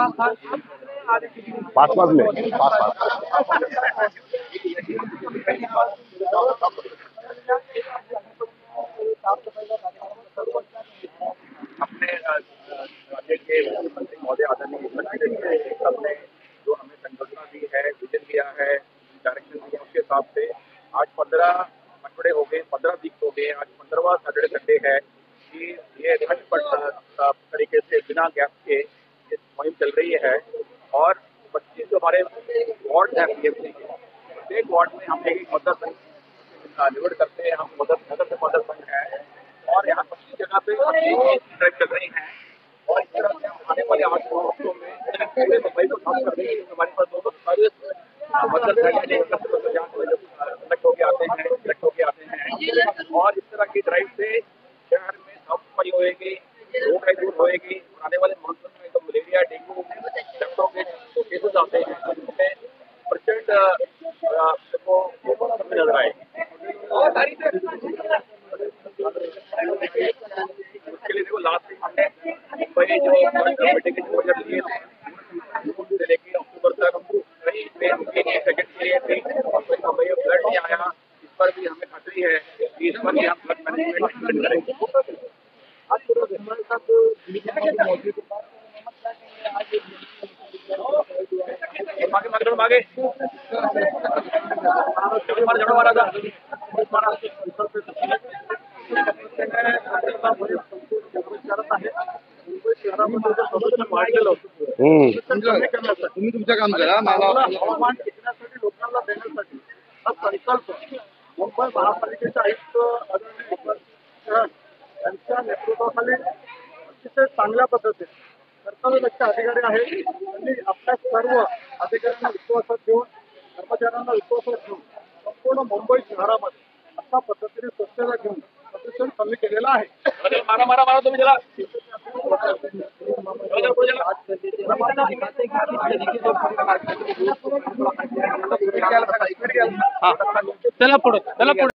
पास में पास अपने राज्य के मुख्यमंत्री महोदय आदरणीय साहब ने जो हमें संकल्पना दी है, विजन दिया है, डायरेक्शन दिया, उसके हिसाब से आज 15 सैटरडे हो गए, 15 वीक हो गए, आज 15वां सैटरडे संडे है कि ये घंट तरीके से बिना गैप के ये मुहिम चल रही है। और 25 जो हमारे वार्ड हैं पीएमसी के, प्रत्येक वार्ड में हम एक मदर संघ निवड़ करते हैं। हम नगर से मदर संघ है और यहाँ 25 जगह पे ड्राइव चल रही हैं। और इस तरह से हम आने वाले 8 हफ्तों में पूरे मुंबई को साफ कर देंगे। हमारे पास 240 मदर सेलेक्ट होके आते हैं और इस तरह की ड्राइव से शहर में साफ सफाई होएगी, रोग दूर होएगी। आने वाले मानसून में तो मलेरिया, डेंगू, डॉक्टरों के जो केसेस आते हैं उनमें प्रचंड नजर आएगी। उसके लिए देखो लास्ट वीक हमने मुंबई जो कमेटी के जो बजट लिए थे से लेके अक्टूबर तक कई ट्रेन के लिए सेकंड के लिए थी। मुंबई में ब्लड नहीं आया, इस पर भी हमें खातरी है कि इस पर भी हम ब्लड मैनेजमेंट करेंगे। आगे झगड़ा मारा था तुम्ही तुमचं काम करा. मला हवामान टिकण्यासाठी लोकांना देण्यासाठी हा संकल्प मुंबई महापालिकेचे आयुक्त यांच्या नेतृत्वाखाली अतिशय चांगल्या पद्धतीने कर्तव्यदक्ष अधिकारी आहेत. त्यांनी आपल्या सर्व अधिकाऱ्यांना विश्वासात घेऊन, कर्मचाऱ्यांना विश्वासात घेऊन संपूर्ण मुंबई शहरामध्ये अशा पद्धतीने स्वच्छता घेऊन प्रदूषण कमी केलेलं आहे. मारा तुम्ही त्याला चला पुढे